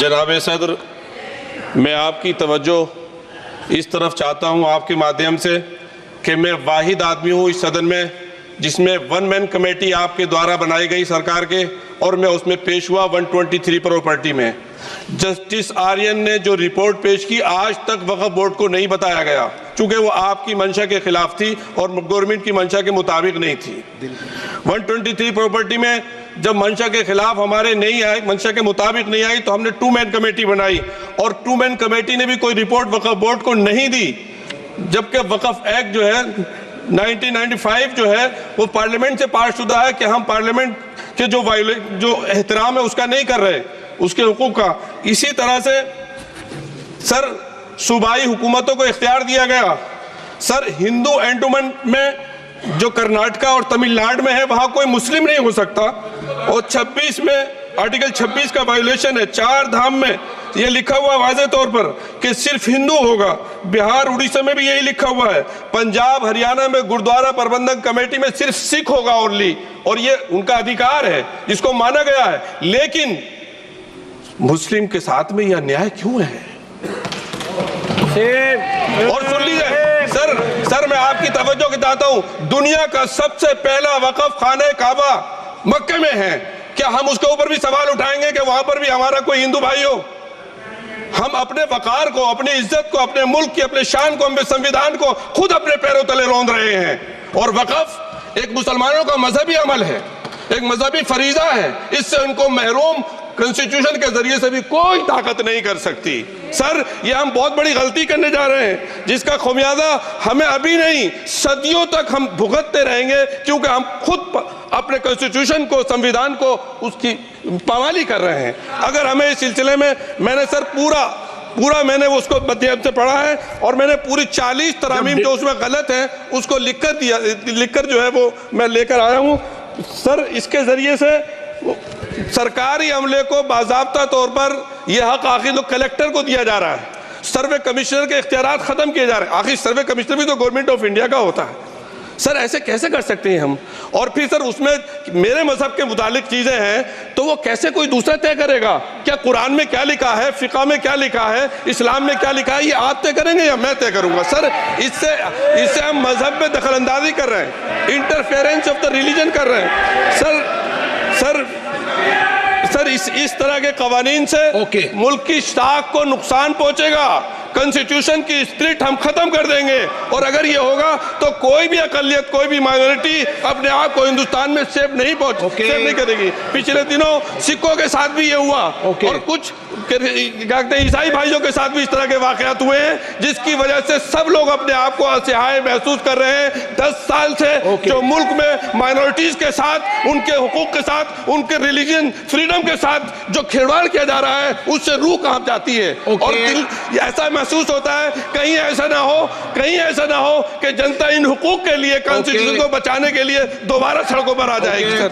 जनाब सदर, मैं आपकी तवज्जो इस तरफ चाहता हूँ आपके माध्यम से कि मैं वाहिद आदमी हूँ इस सदन में जिसमें वन मैन कमेटी आपके द्वारा बनाई गई सरकार के, और मैं उसमें पेश हुआ 123 प्रॉपर्टी में। जस्टिस आर्यन ने जो रिपोर्ट पेश की आज तक वक्फ बोर्ड को नहीं बताया गया, चूंकि वो आपकी मंशा के खिलाफ थी और गवर्नमेंट की मंशा के मुताबिक नहीं थी। 123 प्रॉपर्टी में जब मंशा के खिलाफ हमारे नहीं आई, मंशा के मुताबिक नहीं आई, तो हमने 2 मैन कमेटी बनाई और 2 मैन कमेटी ने भी कोई रिपोर्ट वक्फ बोर्ड को नहीं दी, जबकि वक्फ एक्ट जो है 1995 जो है वो पार्लियामेंट से पास शुदा है कि हम पार्लियामेंट के जो एहतराम है उसका नहीं कर रहे, उसके हुकूक का। इसी तरह से सर सूबाई हुकूमतों को इख्तियार दिया गया। सर हिंदू एंडोमेंट में जो कर्नाटका और तमिलनाडु में है वहां कोई मुस्लिम नहीं हो सकता, और 26 में आर्टिकल 26 का वायोलेशन है। 4 धाम में ये लिखा हुआ वाज़े तौर पर कि सिर्फ हिंदू होगा। बिहार उड़ीसा में भी यही लिखा हुआ है। पंजाब हरियाणा में गुरुद्वारा प्रबंधक कमेटी में सिर्फ सिख होगा ओनली, और ये उनका अधिकार है जिसको माना गया है। लेकिन मुस्लिम के साथ में यह अन्याय क्यों है? और सुन लीजिए सर मैं आपकी तवज्जो के चाहता हूं, दुनिया का सबसे पहला वक़फ़ खाने काबा मक्के में है। क्या हम उसके ऊपर भी सवाल उठाएंगे कि वहां पर भी हमारा कोई हिंदू भाई हो? हम अपने वकार को, अपनी इज्जत को, अपने मुल्क की, अपने शान को, अपने संविधान को खुद अपने पैरों तले रौंद रहे हैं। और वक़फ़ एक मुसलमानों का मजहबी अमल है, एक मजहबी फरीजा है। इससे उनको महरूम कॉन्स्टिट्यूशन के जरिए से भी कोई ताकत नहीं कर सकती। सर ये हम बहुत बड़ी गलती करने जा रहे हैं जिसका खुमियाजा हमें अभी नहीं सदियों तक हम भुगतते रहेंगे, क्योंकि हम खुद अपने कॉन्स्टिट्यूशन को, संविधान को, उसकी पामाली कर रहे हैं। अगर हमें इस सिलसिले में मैंने सर पूरा मैंने उसको मध्यम से पढ़ा है और मैंने पूरी 40 तरामीम जो उसमें गलत है उसको लिखकर जो है वो मैं लेकर आया हूँ। सर इसके जरिए से सरकारी अमले को बाज़ाब्ता तौर पर यह हक आखिर तो कलेक्टर को दिया जा रहा है, सर्वे कमिश्नर के इख्तियारात खत्म किए जा रहे हैं। आखिर सर्वे कमिश्नर भी तो गवर्नमेंट ऑफ इंडिया का होता है। सर ऐसे कैसे कर सकते हैं हम? और फिर सर उसमें मेरे मजहब के मुतालिक चीजें हैं तो वो कैसे कोई दूसरा तय करेगा? क्या कुरान में क्या लिखा है, फिक़ा में क्या लिखा है, इस्लाम में क्या लिखा है, ये आप तय करेंगे या मैं तय करूंगा? सर इससे हम मजहब में दखल अंदाजी कर रहे हैं, इंटरफेरेंस ऑफ द रिलीजन कर रहे हैं। सर इस तरह के कवानीन से मुल्क की साख को नुकसान पहुंचेगा। कॉन्स्टिट्यूशन की स्पिरिट हम खत्म कर देंगे, और अगर ये होगा तो कोई भी अकलियत, कोई भी माइनॉरिटी अपने आप को हिंदुस्तान में सेफ नहीं करेगी। पिछले दिनों सिखों के साथ भी ये हुआ, और कुछ ईसाई भाइयों के साथ भी इस तरह के वाकयात हुए हैं, जिसकी वजह से सब लोग अपने आप को असहाय महसूस कर रहे हैं। 10 साल से जो मुल्क में माइनॉरिटीज के साथ, उनके हुकूक के साथ, उनके रिलीजन फ्रीडम के साथ जो खिलवाड़ किया जा रहा है, उससे रूह कांप जाती है। और ऐसा महसूस होता है कहीं ऐसा ना हो कि जनता इन हुकूक के लिए, कॉन्स्टिट्यूशन को बचाने के लिए दोबारा सड़कों पर आ जाएगी। सर